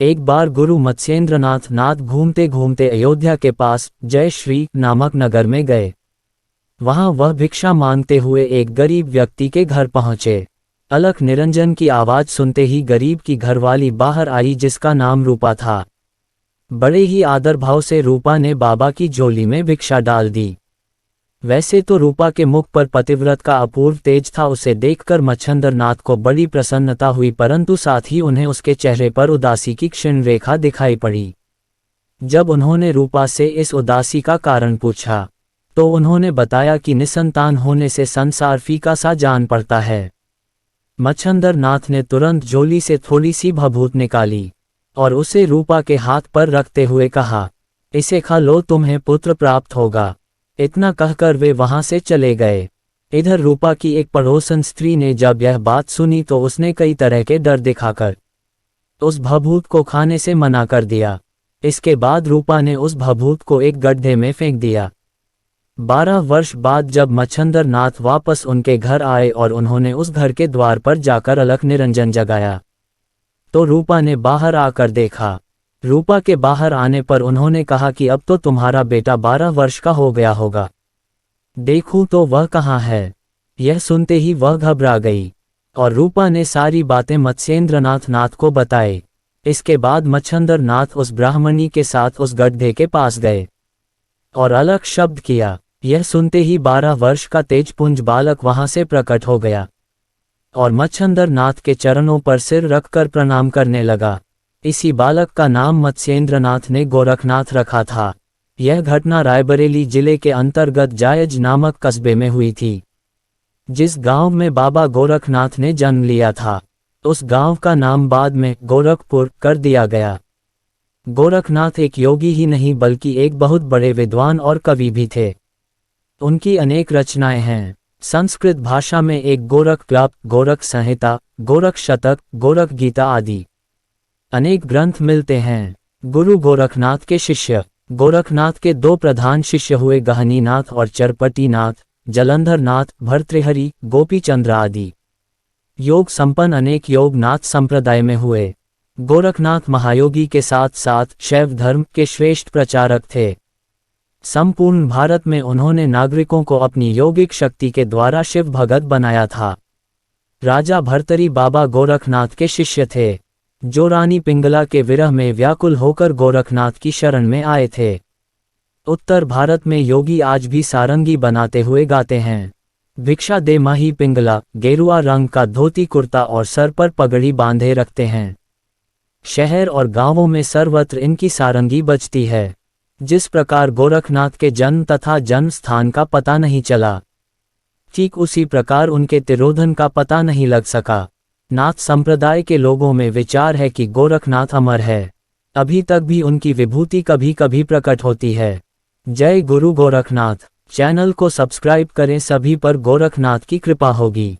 एक बार गुरु मत्स्येंद्रनाथ नाथ घूमते घूमते अयोध्या के पास जय श्री नामक नगर में गए। वहां वह भिक्षा मांगते हुए एक गरीब व्यक्ति के घर पहुंचे। अलख निरंजन की आवाज सुनते ही गरीब की घरवाली बाहर आई, जिसका नाम रूपा था। बड़े ही आदर भाव से रूपा ने बाबा की झोली में भिक्षा डाल दी। वैसे तो रूपा के मुख पर पतिव्रत का अपूर्व तेज था। उसे देखकर मच्छंदरनाथ को बड़ी प्रसन्नता हुई, परंतु साथ ही उन्हें उसके चेहरे पर उदासी की क्षीण रेखा दिखाई पड़ी। जब उन्होंने रूपा से इस उदासी का कारण पूछा तो उन्होंने बताया कि निसंतान होने से संसार फीका सा जान पड़ता है। मच्छंदरनाथ ने तुरंत झोली से थोड़ी सी भभूत निकाली और उसे रूपा के हाथ पर रखते हुए कहा, इसे खा लो, तुम्हें पुत्र प्राप्त होगा। इतना कहकर वे वहां से चले गए। इधर रूपा की एक पड़ोसन स्त्री ने जब यह बात सुनी तो उसने कई तरह के डर दिखाकर उस भभूत को खाने से मना कर दिया। इसके बाद रूपा ने उस भभूत को एक गड्ढे में फेंक दिया। 12 वर्ष बाद जब मच्छंदरनाथ वापस उनके घर आए और उन्होंने उस घर के द्वार पर जाकर अलख निरंजन जगाया तो रूपा ने बाहर आकर देखा। रूपा के बाहर आने पर उन्होंने कहा कि अब तो तुम्हारा बेटा 12 वर्ष का हो गया होगा, देखूं तो वह कहाँ है। यह सुनते ही वह घबरा गई और रूपा ने सारी बातें मत्स्येंद्रनाथ नाथ को बताए। इसके बाद मच्छंदरनाथ उस ब्राह्मणी के साथ उस गड्ढे के पास गए और अलख शब्द किया। यह सुनते ही 12 वर्ष का तेजपुंज बालक वहां से प्रकट हो गया और मच्छंदरनाथ के चरणों पर सिर रखकर प्रणाम करने लगा। इसी बालक का नाम मत्स्येंद्रनाथ ने गोरखनाथ रखा था। यह घटना रायबरेली जिले के अंतर्गत जायज नामक कस्बे में हुई थी। जिस गांव में बाबा गोरखनाथ ने जन्म लिया था उस गांव का नाम बाद में गोरखपुर कर दिया गया। गोरखनाथ एक योगी ही नहीं बल्कि एक बहुत बड़े विद्वान और कवि भी थे। उनकी अनेक रचनाएं हैं। संस्कृत भाषा में एक गोरख क्लाप, गोरख संहिता, गोरख शतक, गोरख गीता आदि अनेक ग्रंथ मिलते हैं। गुरु गोरखनाथ के शिष्य गोरखनाथ के 2 प्रधान शिष्य हुए गहनीनाथ और चरपटीनाथ, जलंधरनाथ, भर्तृहरि, गोपीचंद्र आदि। योग संपन्न अनेक योगनाथ संप्रदाय में हुए। गोरखनाथ महायोगी के साथ साथ शैव धर्म के श्रेष्ठ प्रचारक थे। संपूर्ण भारत में उन्होंने नागरिकों को अपनी यौगिक शक्ति के द्वारा शिव भगत बनाया था। राजा भर्तरी बाबा गोरखनाथ के शिष्य थे, जो रानी पिंगला के विरह में व्याकुल होकर गोरखनाथ की शरण में आए थे। उत्तर भारत में योगी आज भी सारंगी बनाते हुए गाते हैं, भिक्षा दे माही पिंगला, गेरुआ रंग का धोती कुर्ता और सर पर पगड़ी बांधे रखते हैं। शहर और गांवों में सर्वत्र इनकी सारंगी बजती है। जिस प्रकार गोरखनाथ के जन्म तथा जन्म स्थान का पता नहीं चला, ठीक उसी प्रकार उनके तिरोधन का पता नहीं लग सका। नाथ संप्रदाय के लोगों में विचार है कि गोरखनाथ अमर है, अभी तक भी उनकी विभूति कभी कभी प्रकट होती है। जय गुरु गोरखनाथ। चैनल को सब्सक्राइब करें, सभी पर गोरखनाथ की कृपा होगी।